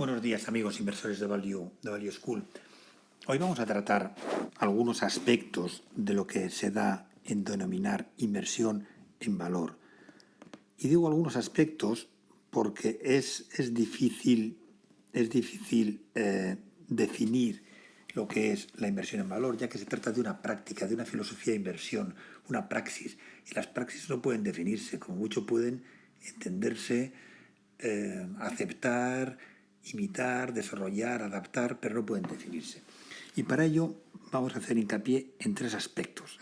Buenos días, amigos inversores de Value School. Hoy vamos a tratar algunos aspectos de lo que se da en denominar inversión en valor. Y digo algunos aspectos porque es difícil definir lo que es la inversión en valor, ya que se trata de una práctica, de una filosofía de inversión, una praxis. Y las praxis no pueden definirse, como mucho pueden entenderse, aceptar, imitar, desarrollar, adaptar, pero no pueden definirse. Y para ello vamos a hacer hincapié en tres aspectos,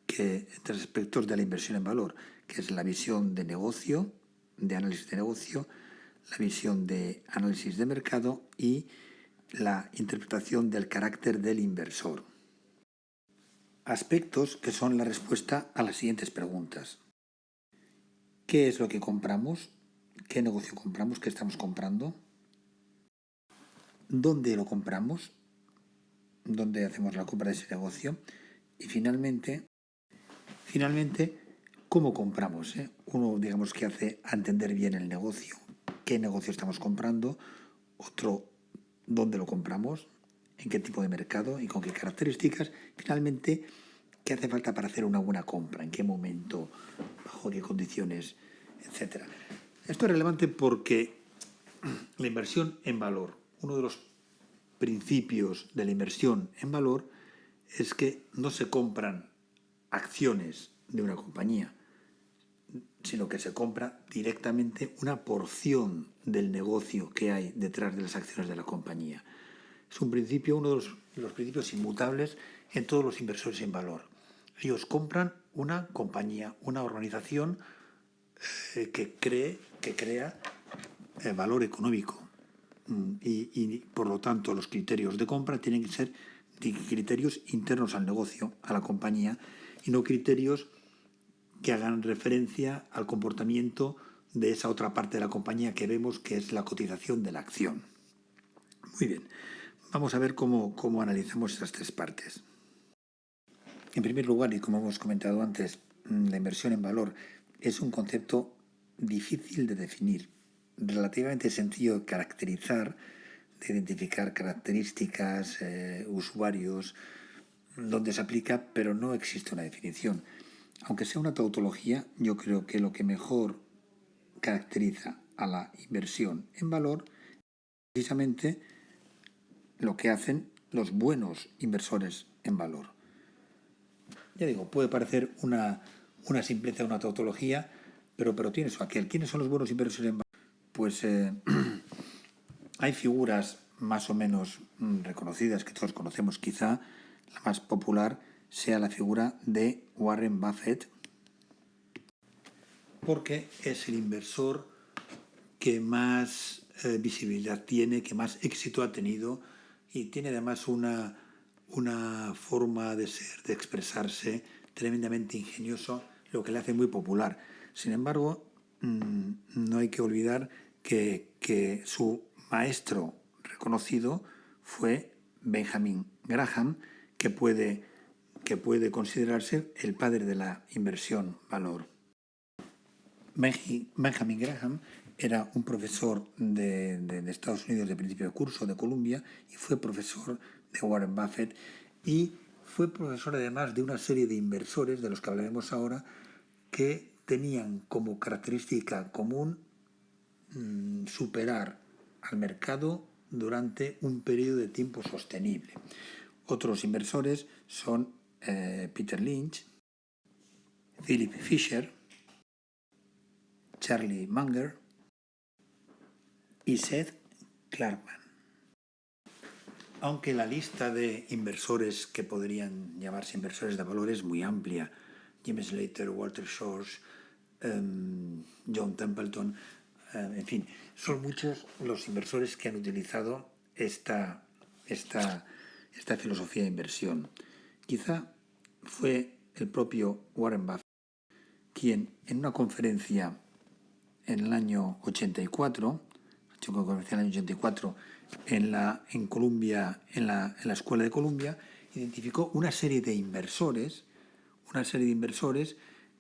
tres aspectos de la inversión en valor, que es la visión de negocio, de análisis de negocio, la visión de análisis de mercado y la interpretación del carácter del inversor. Aspectos que son la respuesta a las siguientes preguntas. ¿Qué es lo que compramos? ¿Qué negocio compramos? ¿Qué estamos comprando? ¿Dónde lo compramos? ¿Dónde hacemos la compra de ese negocio? Y finalmente, ¿cómo compramos? Uno, digamos, que hace a entender bien el negocio, qué negocio estamos comprando. Otro, ¿dónde lo compramos? ¿En qué tipo de mercado? ¿Y con qué características? Finalmente, ¿qué hace falta para hacer una buena compra? ¿En qué momento? ¿Bajo qué condiciones? Etcétera. Esto es relevante porque la inversión en valor, uno de los principios de la inversión en valor es que no se compran acciones de una compañía, sino que se compra directamente una porción del negocio que hay detrás de las acciones de la compañía. Es un principio, uno de los principios inmutables en todos los inversores en valor. Ellos compran una compañía, una organización que crea valor económico. Y por lo tanto los criterios de compra tienen que ser criterios internos al negocio, a la compañía, y no criterios que hagan referencia al comportamiento de esa otra parte de la compañía que vemos, que es la cotización de la acción. Muy bien, vamos a ver cómo analizamos estas tres partes. En primer lugar, y como hemos comentado antes, la inversión en valor es un concepto difícil de definir, relativamente sencillo de caracterizar, de identificar características, usuarios, donde se aplica, pero no existe una definición. Aunque sea una tautología, yo creo que lo que mejor caracteriza a la inversión en valor es precisamente lo que hacen los buenos inversores en valor. Ya digo, puede parecer una simpleza, una tautología, pero tiene su aquel. ¿Quiénes son los buenos inversores en valor? Pues hay figuras más o menos reconocidas que todos conocemos. Quizá la más popular sea la figura de Warren Buffett, porque es el inversor que más visibilidad tiene, que más éxito ha tenido y tiene además una forma de ser, de expresarse tremendamente ingenioso, lo que le hace muy popular. Sin embargo, no hay que olvidar que su maestro reconocido fue Benjamin Graham, que puede considerarse el padre de la inversión valor. Benjamin Graham era un profesor de Estados Unidos de principio de curso, de Columbia, y fue profesor de Warren Buffett, y fue profesor además de una serie de inversores, de los que hablaremos ahora, que tenían como característica común superar al mercado durante un periodo de tiempo sostenible. Otros inversores son Peter Lynch, Philip Fisher, Charlie Munger y Seth Klarman. Aunque la lista de inversores que podrían llamarse inversores de valor es muy amplia, Jim Slater, Walter Schwartz, John Templeton, en fin, son muchos los inversores que han utilizado esta filosofía de inversión. Quizá fue el propio Warren Buffett quien en una conferencia en el año 84, en Columbia, en la Escuela de Columbia, identificó una serie de inversores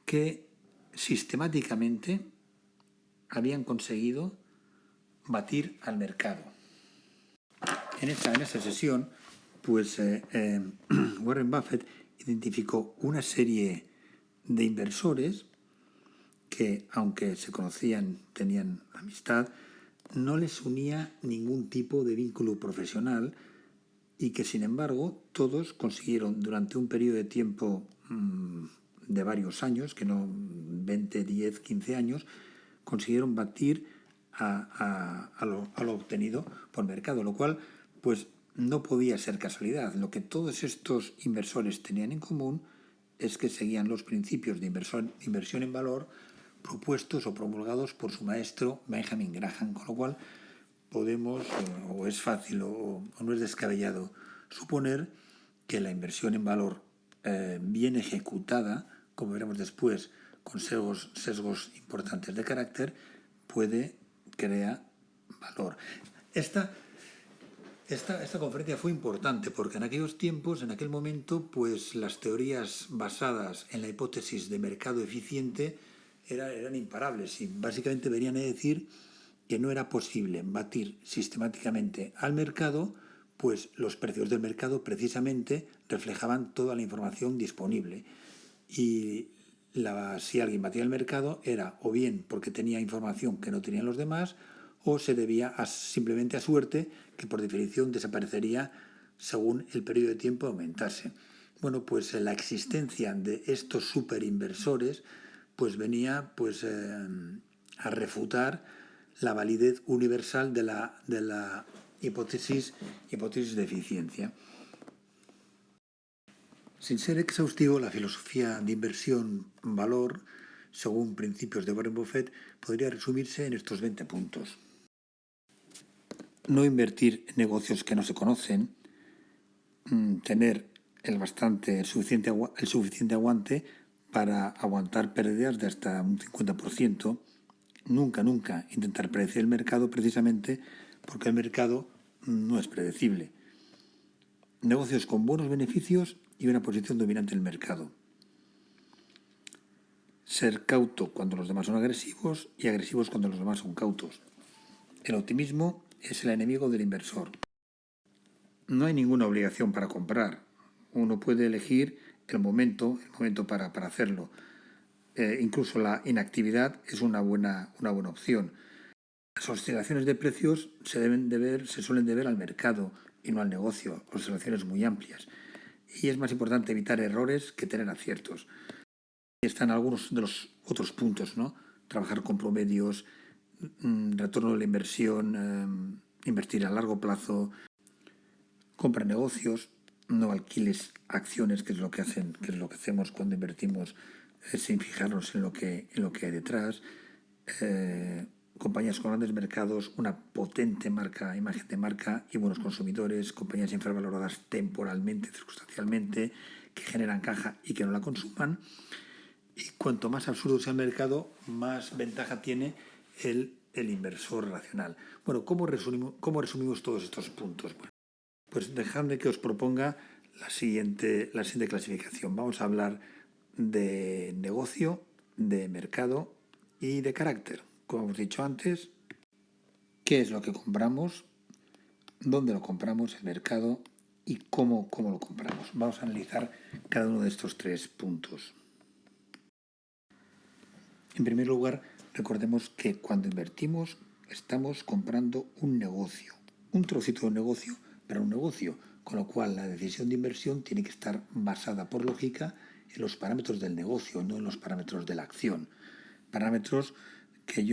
que sistemáticamente habían conseguido batir al mercado. En esta sesión, pues Warren Buffett identificó una serie de inversores que, aunque se conocían, tenían amistad, no les unía ningún tipo de vínculo profesional y que, sin embargo, todos consiguieron durante un periodo de tiempo de varios años, que no 20, 10, 15 años, consiguieron batir a lo obtenido por mercado, lo cual pues no podía ser casualidad. Lo que todos estos inversores tenían en común es que seguían los principios de inversión en valor propuestos o promulgados por su maestro Benjamin Graham, con lo cual podemos, o es fácil o no es descabellado suponer que la inversión en valor bien ejecutada, como veremos después, con sesgos importantes de carácter, puede crear valor. Esta conferencia fue importante porque en aquellos tiempos, en aquel momento, pues las teorías basadas en la hipótesis de mercado eficiente eran imparables y básicamente venían a decir que no era posible batir sistemáticamente al mercado, pues los precios del mercado precisamente reflejaban toda la información disponible. Y si alguien batía el mercado era o bien porque tenía información que no tenían los demás, o se debía simplemente a suerte, que por definición desaparecería según el periodo de tiempo aumentase. Bueno, pues la existencia de estos superinversores pues venía pues a refutar la validez universal de la hipótesis de eficiencia. Sin ser exhaustivo, la filosofía de inversión-valor, según principios de Warren Buffett, podría resumirse en estos 20 puntos. No invertir en negocios que no se conocen, tener el suficiente aguante para aguantar pérdidas de hasta un 50%, nunca intentar predecir el mercado precisamente porque el mercado no es predecible. Negocios con buenos beneficios y una posición dominante en el mercado. Ser cauto cuando los demás son agresivos y agresivos cuando los demás son cautos. El optimismo es el enemigo del inversor. No hay ninguna obligación para comprar. Uno puede elegir el momento para hacerlo. Incluso la inactividad es una buena opción. Las oscilaciones de precios se suelen deber al mercado y no al negocio, oscilaciones muy amplias. Y es más importante evitar errores que tener aciertos. Y están algunos de los otros puntos, ¿no? Trabajar con promedios, retorno de la inversión, invertir a largo plazo, compra negocios, no alquiles acciones, que es lo que hacemos cuando invertimos sin fijarnos en lo que hay detrás. Compañías con grandes mercados, una potente imagen de marca y buenos consumidores, compañías infravaloradas temporalmente, circunstancialmente, que generan caja y que no la consuman. Y cuanto más absurdo sea el mercado, más ventaja tiene el inversor racional. Bueno, ¿cómo resumimos todos estos puntos? Bueno, pues dejadme que os proponga la siguiente clasificación. Vamos a hablar de negocio, de mercado y de carácter. Como hemos dicho antes, ¿qué es lo que compramos? ¿Dónde lo compramos? El mercado y cómo lo compramos. Vamos a analizar cada uno de estos 3 puntos. En primer lugar, recordemos que cuando invertimos estamos comprando un negocio, un trocito de un negocio, pero un negocio, con lo cual la decisión de inversión tiene que estar basada por lógica en los parámetros del negocio, no en los parámetros de la acción. Parámetros que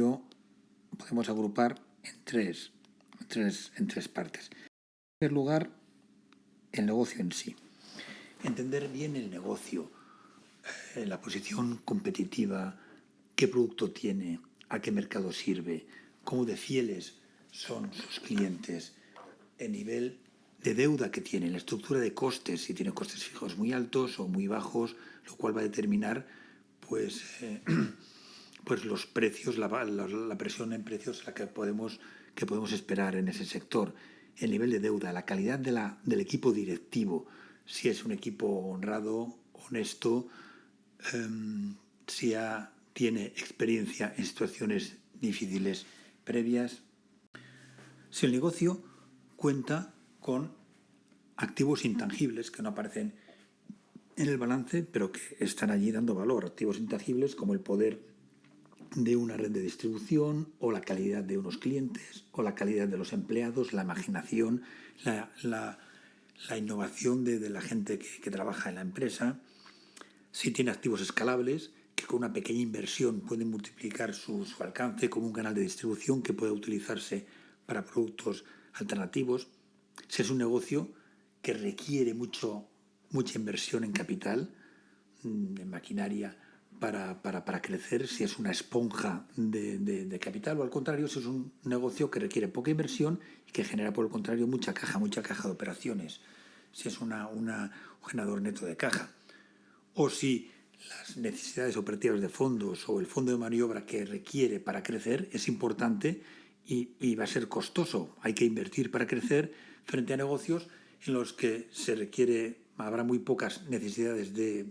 podemos agrupar en tres partes. En primer lugar, el negocio en sí. Entender bien el negocio, la posición competitiva, qué producto tiene, a qué mercado sirve, cómo de fieles son sus clientes, el nivel de deuda que tiene, la estructura de costes, si tiene costes fijos muy altos o muy bajos, lo cual va a determinar pues los precios, la presión en precios a la que podemos esperar en ese sector, el nivel de deuda, la calidad del equipo directivo, si es un equipo honrado, honesto, si tiene experiencia en situaciones difíciles previas. Si el negocio cuenta con activos intangibles que no aparecen en el balance, pero que están allí dando valor. Activos intangibles como el poder de una red de distribución, o la calidad de unos clientes, o la calidad de los empleados, la imaginación, la innovación de la gente que trabaja en la empresa. Si tiene activos escalables, que con una pequeña inversión pueden multiplicar su alcance, como un canal de distribución que pueda utilizarse para productos alternativos. Si es un negocio que requiere mucha inversión en capital, en maquinaria, para crecer, si es una esponja de capital, o al contrario, si es un negocio que requiere poca inversión y que genera, por el contrario, mucha caja de operaciones, si es un generador neto de caja. O si las necesidades operativas de fondos o el fondo de maniobra que requiere para crecer es importante y va a ser costoso. Hay que invertir para crecer frente a negocios en los que habrá muy pocas necesidades de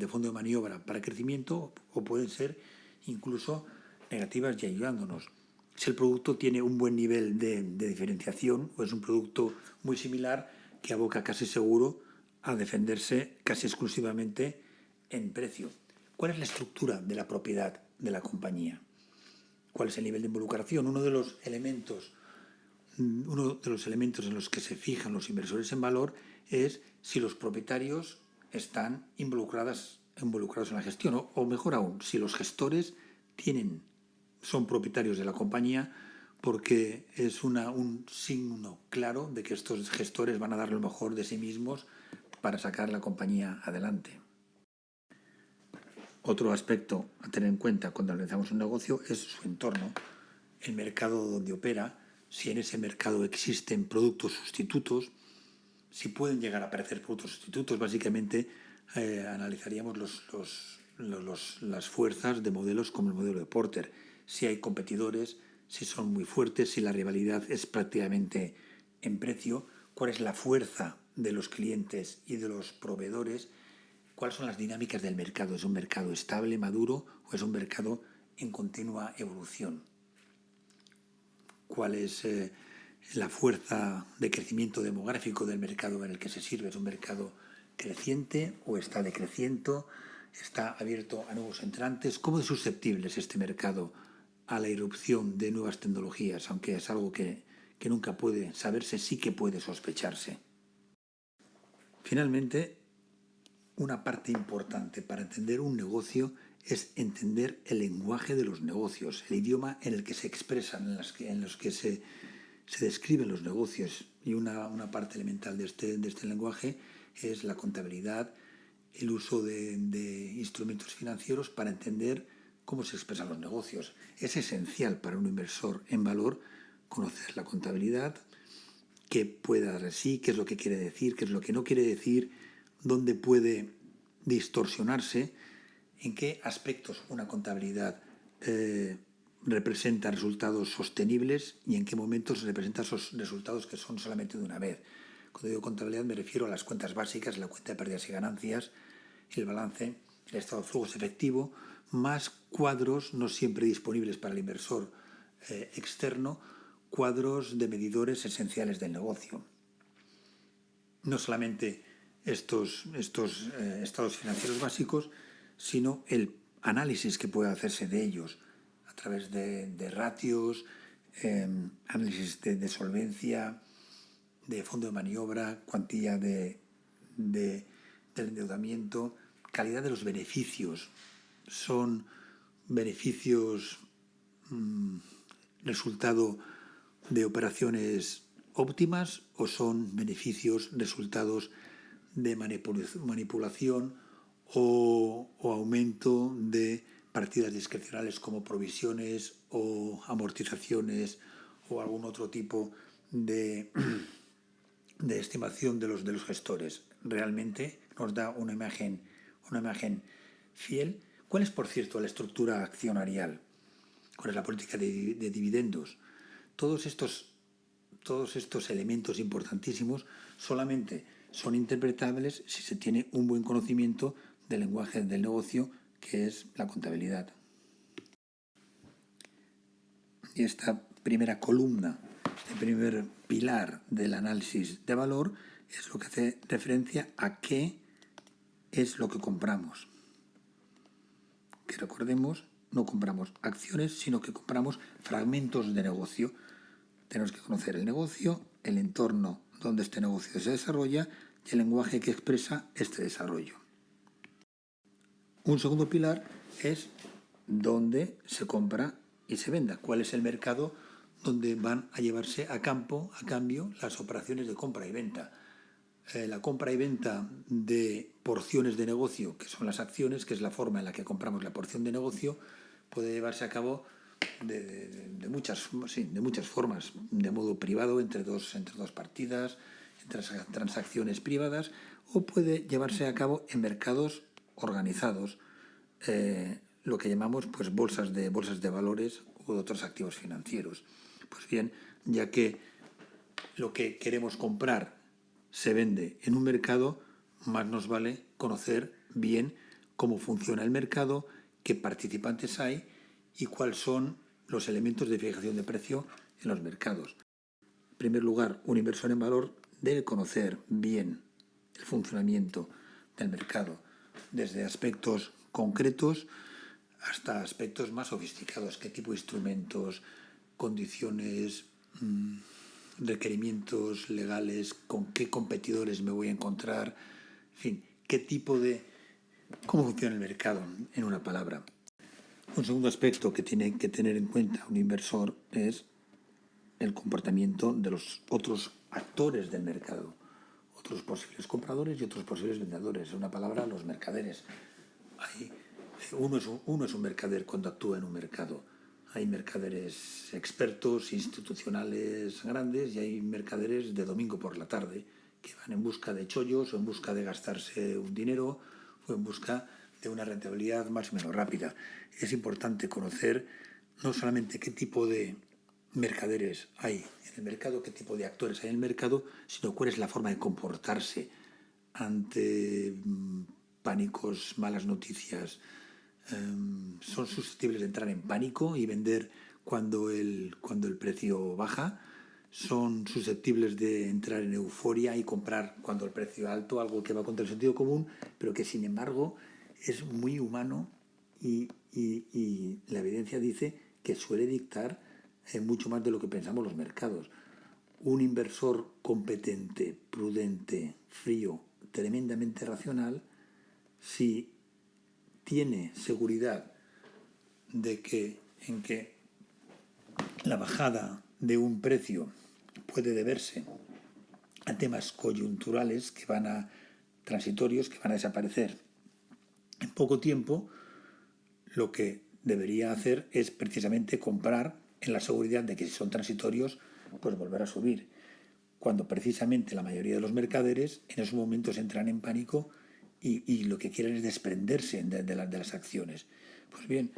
fondo de maniobra para crecimiento, o pueden ser incluso negativas y ayudándonos. Si el producto tiene un buen nivel de diferenciación, o es un producto muy similar que aboca casi seguro a defenderse casi exclusivamente en precio. ¿Cuál es la estructura de la propiedad de la compañía? ¿Cuál es el nivel de involucración? Uno de los elementos en los que se fijan los inversores en valor es si los propietarios están involucrados en la gestión, o mejor aún, si los gestores son propietarios de la compañía, porque es un signo claro de que estos gestores van a dar lo mejor de sí mismos para sacar la compañía adelante. Otro aspecto a tener en cuenta cuando analizamos un negocio es su entorno, el mercado donde opera, si en ese mercado existen productos sustitutos, si pueden llegar a aparecer productos sustitutos. Básicamente analizaríamos las fuerzas de modelos como el modelo de Porter, si hay competidores, si son muy fuertes, si la rivalidad es prácticamente en precio, cuál es la fuerza de los clientes y de los proveedores, cuáles son las dinámicas del mercado. ¿Es un mercado estable, maduro, o es un mercado en continua evolución? ¿Cuál es la fuerza de crecimiento demográfico del mercado en el que se sirve? ¿Es un mercado creciente o está decreciendo? ¿Está abierto a nuevos entrantes? ¿Cómo de susceptible es este mercado a la irrupción de nuevas tecnologías? Aunque es algo que nunca puede saberse, sí que puede sospecharse. Finalmente, una parte importante para entender un negocio es entender el lenguaje de los negocios, el idioma en el que se expresan, en los que se describen los negocios. Y una parte elemental de este lenguaje es la contabilidad, el uso de instrumentos financieros para entender cómo se expresan los negocios. Es esencial para un inversor en valor conocer la contabilidad, qué puede dar de sí, qué es lo que quiere decir, qué es lo que no quiere decir, dónde puede distorsionarse, en qué aspectos una contabilidad representa resultados sostenibles y en qué momentos representa esos resultados que son solamente de una vez. Cuando digo contabilidad me refiero a las cuentas básicas, la cuenta de pérdidas y ganancias, el balance, el estado de flujos efectivo, más cuadros no siempre disponibles para el inversor externo, cuadros de medidores esenciales del negocio. No solamente estos estados financieros básicos, sino el análisis que puede hacerse de ellos a través de ratios, análisis de solvencia, de fondo de maniobra, cuantía del endeudamiento, calidad de los beneficios. ¿Son beneficios resultado de operaciones óptimas o son beneficios resultados de manipulación o aumento de partidas discrecionales como provisiones o amortizaciones o algún otro tipo de estimación de los gestores? ¿Realmente nos da una imagen fiel? ¿Cuál es, por cierto, la estructura accionarial? ¿Cuál es la política de dividendos? Todos estos elementos importantísimos solamente son interpretables si se tiene un buen conocimiento del lenguaje del negocio, que es la contabilidad. Y esta primera columna Este primer pilar del análisis de valor es lo que hace referencia a qué es lo que compramos. Que recordemos, no compramos acciones, sino que compramos fragmentos de negocio. Tenemos que conocer el negocio, el entorno donde este negocio se desarrolla y el lenguaje que expresa este desarrollo. Un segundo pilar es dónde se compra y se venda, cuál es el mercado donde van a llevarse a cambio las operaciones de compra y venta. La compra y venta de porciones de negocio, que son las acciones, que es la forma en la que compramos la porción de negocio, puede llevarse a cabo de muchas formas, de modo privado, entre dos partidas, entre transacciones privadas, o puede llevarse a cabo en mercados organizados, lo que llamamos pues bolsas de valores u otros activos financieros. Pues bien, ya que lo que queremos comprar se vende en un mercado, más nos vale conocer bien cómo funciona el mercado, qué participantes hay y cuáles son los elementos de fijación de precio en los mercados. En primer lugar, un inversor en valor debe conocer bien el funcionamiento del mercado, desde aspectos concretos hasta aspectos más sofisticados, qué tipo de instrumentos, condiciones, requerimientos legales, con qué competidores me voy a encontrar, en fin, cómo funciona el mercado, en una palabra. Un segundo aspecto que tiene que tener en cuenta un inversor es el comportamiento de los otros actores del mercado, otros posibles compradores y otros posibles vendedores. En una palabra, los mercaderes. Uno es un mercader cuando actúa en un mercado. Hay mercaderes expertos, institucionales grandes, y hay mercaderes de domingo por la tarde que van en busca de chollos o en busca de gastarse un dinero o en busca de una rentabilidad más o menos rápida. Es importante conocer no solamente qué tipo de mercaderes hay en el mercado, qué tipo de actores hay en el mercado, sino cuál es la forma de comportarse ante pánicos, malas noticias. Son susceptibles de entrar en pánico y vender cuando el precio baja. Son susceptibles de entrar en euforia y comprar cuando el precio es alto, algo que va contra el sentido común, pero que sin embargo es muy humano y la evidencia dice que suele dictar mucho más de lo que pensamos los mercados. Un inversor competente, prudente, frío, tremendamente racional, si tiene seguridad de que la bajada de un precio puede deberse a temas coyunturales transitorios que van a desaparecer en poco tiempo, lo que debería hacer es precisamente comprar en la seguridad de que si son transitorios, pues volver a subir. Cuando precisamente la mayoría de los mercaderes en esos momentos entran en pánico y lo que quieren es desprenderse de las acciones. Pues bien,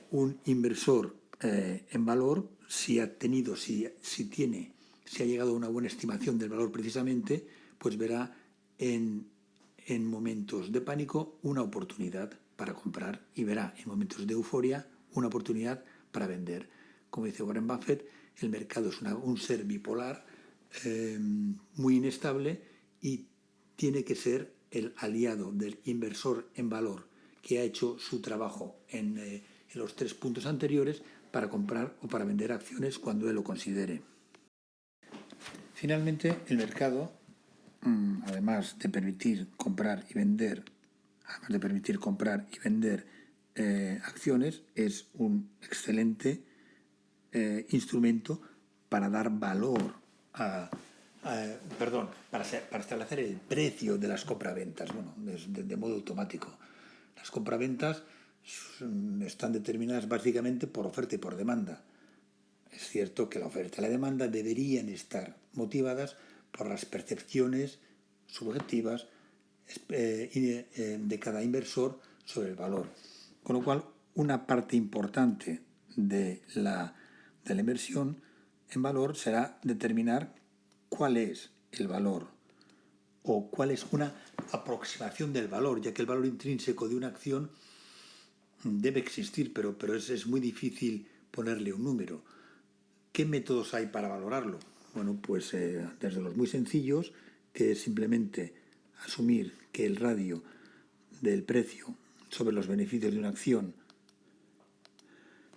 un inversor en valor, si ha llegado a una buena estimación del valor precisamente, pues verá en momentos de pánico una oportunidad para comprar y verá en momentos de euforia una oportunidad para vender. Como dice Warren Buffett, el mercado es un ser bipolar, muy inestable, y tiene que ser el aliado del inversor en valor que ha hecho su trabajo en los 3 puntos anteriores para comprar o para vender acciones cuando él lo considere. Finalmente, el mercado, además de permitir comprar y vender acciones, es un excelente instrumento para dar valor para establecer el precio de las compraventas, de modo automático. Las compraventas están determinadas básicamente por oferta y por demanda. Es cierto que la oferta y la demanda deberían estar motivadas por las percepciones subjetivas de cada inversor sobre el valor. Con lo cual, una parte importante de la inversión en valor será determinar cuál es el valor o cuál es una aproximación del valor, ya que el valor intrínseco de una acción debe existir, pero es muy difícil ponerle un número. ¿Qué métodos hay para valorarlo? Bueno, pues desde los muy sencillos, que es simplemente asumir que el radio del precio sobre los beneficios de una acción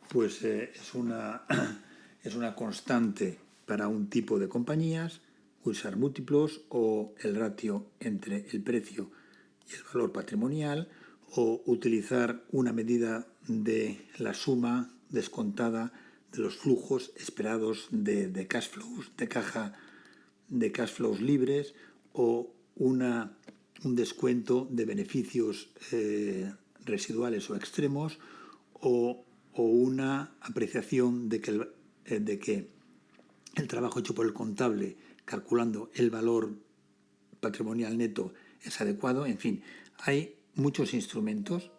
pues es una constante para un tipo de compañías, usar múltiplos o el ratio entre el precio y el valor patrimonial, o utilizar una medida de la suma descontada de los flujos esperados de cash flows, de cash flows libres, o un descuento de beneficios residuales o extremos, o una apreciación de que el trabajo hecho por el contable calculando el valor patrimonial neto es adecuado. En fin, hay muchos instrumentos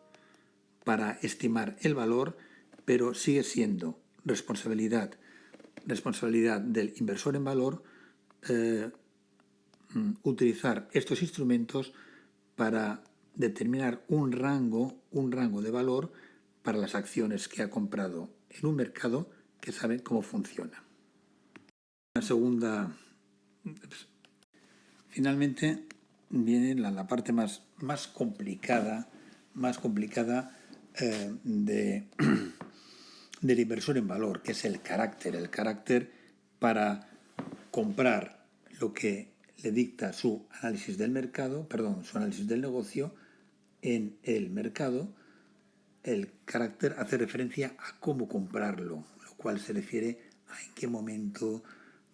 para estimar el valor, pero sigue siendo responsabilidad del inversor en valor utilizar estos instrumentos para determinar un rango de valor para las acciones que ha comprado en un mercado que sabe cómo funciona. La segunda, finalmente, viene la parte más complicada del inversor en valor, que es el carácter para comprar lo que le dicta su análisis del negocio en el mercado. El carácter hace referencia a cómo comprarlo, lo cual se refiere a en qué momento,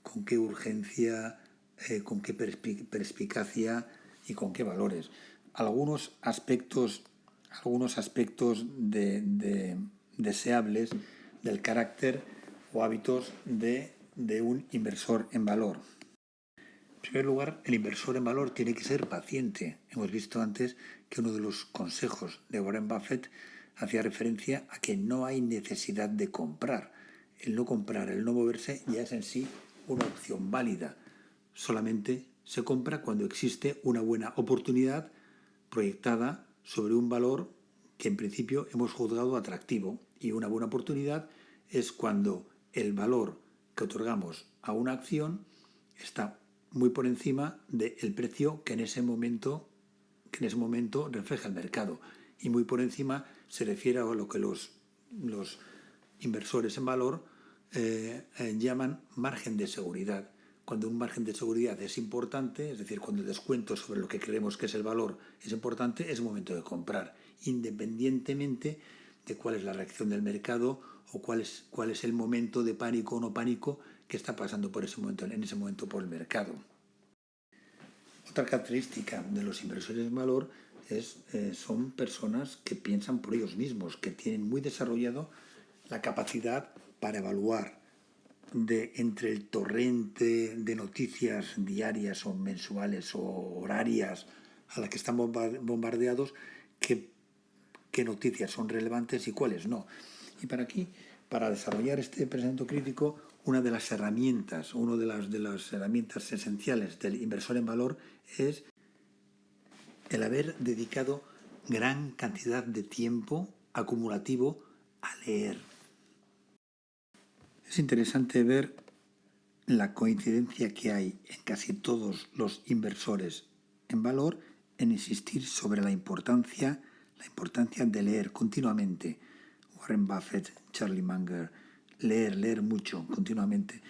con qué urgencia, con qué perspicacia y con qué valores. Algunos aspectos deseables del carácter o hábitos de un inversor en valor. En primer lugar, el inversor en valor tiene que ser paciente. Hemos visto antes que uno de los consejos de Warren Buffett hacía referencia a que no hay necesidad de comprar. El no comprar, el no moverse, ya es en sí una opción válida. Solamente se compra cuando existe una buena oportunidad proyectada sobre un valor que en principio hemos juzgado atractivo. Y una buena oportunidad es cuando el valor que otorgamos a una acción está muy por encima del precio que en ese momento refleja el mercado, y muy por encima se refiere a lo que los inversores en valor llaman margen de seguridad. Cuando un margen de seguridad es importante, es decir, cuando el descuento sobre lo que creemos que es el valor es importante, es el momento de comprar, independientemente de cuál es la reacción del mercado o cuál es el momento de pánico o no pánico que está pasando en ese momento por el mercado. Otra característica de los inversores en valor son personas que piensan por ellos mismos, que tienen muy desarrollado la capacidad para evaluar entre el torrente de noticias diarias o mensuales o horarias a las que están bombardeados, qué noticias son relevantes y cuáles no. Y para desarrollar este pensamiento crítico, una de las herramientas esenciales del inversor en valor es el haber dedicado gran cantidad de tiempo acumulativo a leer. Es interesante ver la coincidencia que hay en casi todos los inversores en valor en insistir sobre la importancia de leer continuamente. Warren Buffett, Charlie Munger, leer mucho continuamente,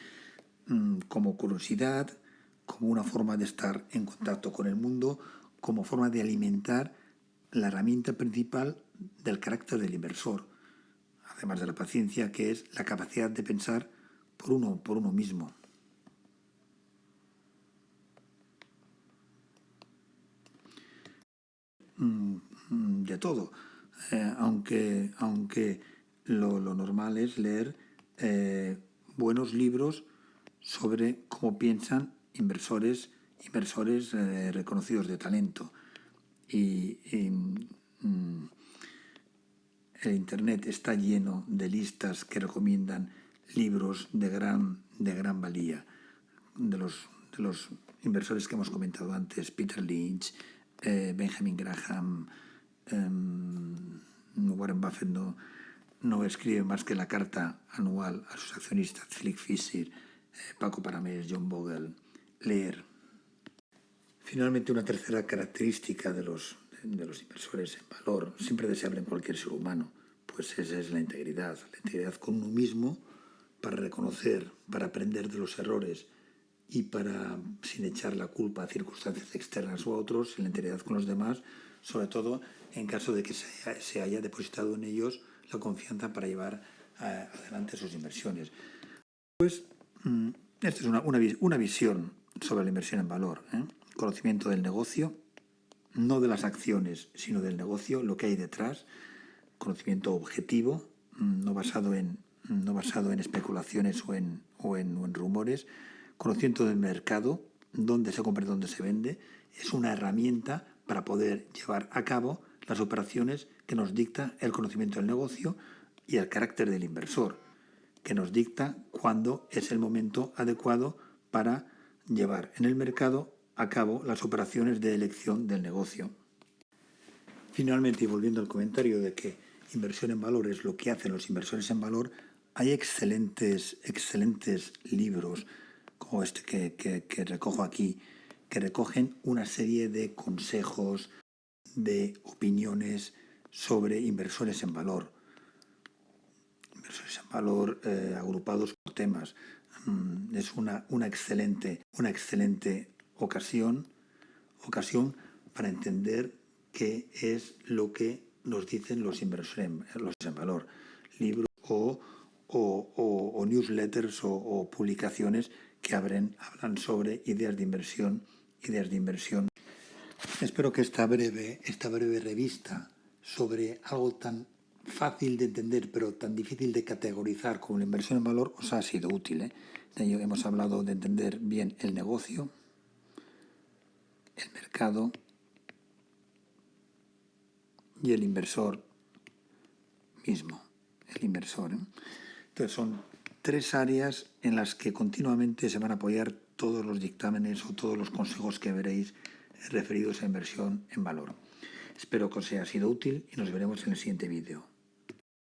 como curiosidad, como una forma de estar en contacto con el mundo, como forma de alimentar la herramienta principal del carácter del inversor, además de la paciencia, que es la capacidad de pensar por uno mismo. De todo, aunque lo normal es leer buenos libros sobre cómo piensan inversores reconocidos de talento. Y el Internet está lleno de listas que recomiendan libros de gran valía, de los inversores que hemos comentado antes: Peter Lynch, Benjamin Graham, Warren Buffett, no escribe más que la carta anual a sus accionistas, Philip Fisher, Paco Paramés, John Bogle, leer. Finalmente, una tercera característica de los inversores en valor, siempre deseable en cualquier ser humano, pues esa es la integridad con uno mismo, para reconocer, para aprender de los errores y para, sin echar la culpa a circunstancias externas o a otros, la integridad con los demás, sobre todo en caso de que se haya depositado en ellos la confianza para llevar adelante sus inversiones. Pues esta es una visión sobre la inversión en valor, conocimiento del negocio, no de las acciones, sino del negocio, lo que hay detrás, conocimiento objetivo, no basado en especulaciones o en rumores, conocimiento del mercado, dónde se compra y dónde se vende, es una herramienta para poder llevar a cabo las operaciones que nos dicta el conocimiento del negocio y el carácter del inversor, que nos dicta cuándo es el momento adecuado para llevar en el mercado a cabo las operaciones de elección del negocio. Finalmente, y volviendo al comentario de que inversión en valor es lo que hacen los inversores en valor, hay excelentes libros como este que recojo aquí, que recogen una serie de consejos, de opiniones sobre inversores en valor. Inversores en valor agrupados por temas. Es una excelente ocasión para entender qué es lo que nos dicen los inversores en valor. Libros o newsletters o publicaciones que hablan sobre ideas de inversión. Espero que esta breve revista sobre algo tan fácil de entender pero tan difícil de categorizar como la inversión en valor os ha sido útil. De ello hemos hablado de entender bien el negocio, el mercado y el inversor mismo, Entonces son tres áreas en las que continuamente se van a apoyar todos los dictámenes o todos los consejos que veréis referidos a inversión en valor. Espero que os haya sido útil y nos veremos en el siguiente vídeo.